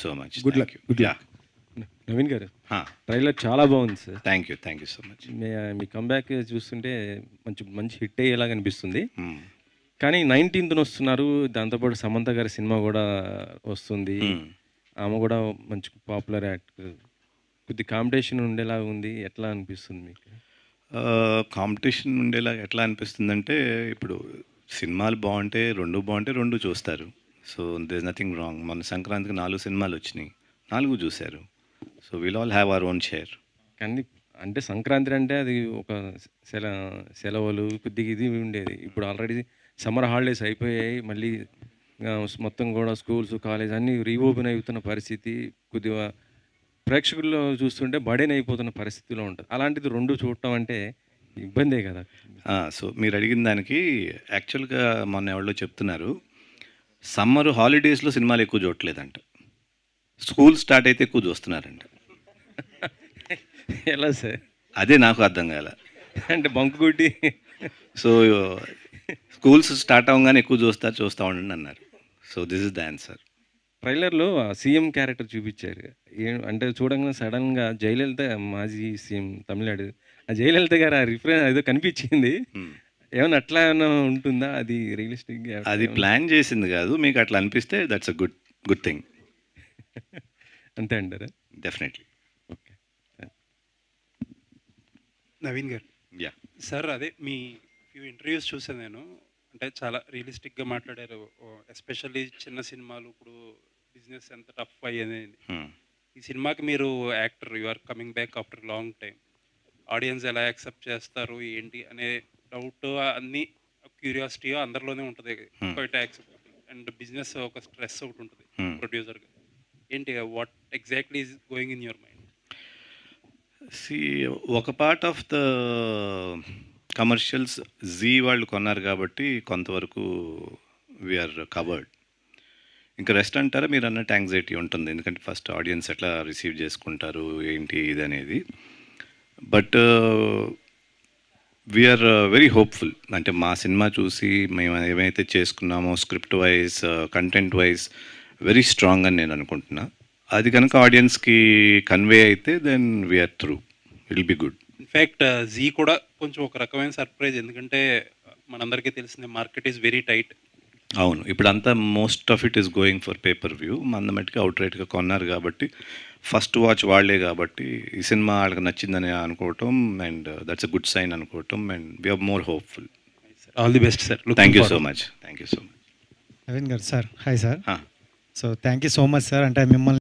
So much. Good luck. Good yeah. Luck. Naveen గారు, trailer చాలా బాగుంది sir. Thank you so much. Me comeback చూస్తుంటే మంచి మంచి హిట్ అయ్యేలాగా అనిపిస్తుంది. కానీ 19th వస్తున్నారు, దాంతోపాటు సమంత గారి సినిమా కూడా వస్తుంది. ఆమె కూడా మంచి పాపులర్ యాక్టర్. కొద్ది కాంపిటీషన్ ఉండేలాగా ఉంది, ఎట్లా అనిపిస్తుంది మీకు? కాంపిటీషన్ ఉండేలా ఎట్లా అనిపిస్తుందంటే, ఇప్పుడు సినిమాలు బాగుంటే రెండు చూస్తారు. So there nothing wrong. మన సంక్రాంతికి 4 సినిమాలు వచ్చినాయి, 4 చూశారు. So will all have our own share. కానీ అంటే సంక్రాంతి అంటే అది ఒక సెలవులు కొద్దిగా ఇది ఉండేది. ఇప్పుడు ఆల్రెడీ సమ్మర్ హాలిడేస్ అయిపోయాయి, మళ్ళీ మొత్తం కూడా స్కూల్స్ కాలేజ్ అన్నీ రీఓపెన్ అవుతున్న పరిస్థితి. కొద్దిగా ప్రేక్షకుల్లో చూస్తుంటే బర్డెన్ అయిపోతున్న పరిస్థితిలో ఉంటుంది. అలాంటిది 2 చూడటం అంటే ఇబ్బందే కదా. సో మీరు అడిగిన దానికి యాక్చువల్గా మొన్న ఎవరో చెప్తున్నారు, సమ్మర్ హాలిడేస్లో సినిమాలు ఎక్కువ చూడట్లేదంట, స్కూల్ స్టార్ట్ అయితే ఎక్కువ చూస్తున్నారంట. ఎలా సార్? అదే నాకు అర్థం కాల. అంటే బంకు కొట్టి సో స్కూల్స్ స్టార్ట్ అవ్వగానే ఎక్కువ చూస్తూ ఉండండి అన్నారు. So this is the answer. ట్రైలర్లో సీఎం క్యారెక్టర్ చూపించారు. అంటే చూడంగానే సడన్గా జయలలిత, మాజీ సీఎం తమిళనాడు, ఆ జయలలిత గారు ఆ రిఫరెన్స్ ఏదో కనిపించింది. ఏమన్నా అట్లా ఏమైనా ఉంటుందా? అది రియలిస్టిక్గా అది ప్లాన్ చేసింది కాదు, మీకు అట్లా అనిపిస్తే దట్స్ అ గుడ్ థింగ్. అంతే అంటారా? డెఫినెట్లీ. ఓకే. నవీన్ గారు, యా సార్ అదే మీ ఫ్యూ ఇంటర్వ్యూస్ చూసాను నేను. అంటే చాలా రియలిస్టిక్గా మాట్లాడారు. ఎస్పెషల్లీ చిన్న సినిమాలు ఇప్పుడు బిజినెస్ ఎంత టఫ్ అయ్యేది. ఈ సినిమాకి మీరు actor, you are coming back after long time. Audience ఎలా యాక్సెప్ట్ చేస్తారు ఏంటి అనే డౌట్, అన్నీ క్యూరియాసిటీ అందరిలోనే ఉంటుంది. క్వైట్ యాక్సెప్ట్ అండ్ బిజినెస్ ఒక స్ట్రెస్ ఒకటి ఉంటుంది ప్రొడ్యూసర్గా. ఏంటి what exactly is going in your mind? ఒక part of the commercials Zee వాళ్ళు కొన్నారు కాబట్టి కొంతవరకు వీఆర్ కవర్డ్. ఇంకా రెస్ట్ అంటారా మీరు అన్నట్టు యాంగ్జైటీ ఉంటుంది, ఎందుకంటే ఫస్ట్ ఆడియన్స్ ఎట్లా రిసీవ్ చేసుకుంటారు ఏంటి ఇది అనేది. But we are very hopeful. అంటే మా సినిమా చూసి మేము ఏమైతే చేసుకున్నామో script wise, content wise very strong అని నేను అనుకుంటున్నా. అది కనుక ఆడియన్స్కి కన్వే అయితే then we are through, it will be good. In fact Zee కూడా కొంచెం ఒక రకమైన సర్ప్రైజ్, ఎందుకంటే మనందరికీ తెలిసిన మార్కెట్ ఈజ్ వెరీ టైట్. అవును, ఇప్పుడు అంతా most of it is going for pay per view. మన మట్టికి అవుట్ రైట్గా కొన్నారు కాబట్టి, ఫస్ట్ వాచ్ వాళ్లే కాబట్టి ఈ సినిమా వాళ్ళకి నచ్చిందని అనుకోవటం, and that's a good sign అనుకోవటం, and we're more hopeful. All the best sir. Thank you so much. Naveen garu sir, hi sir. Huh. So thank you so much sir. అంటే మిమ్మల్ని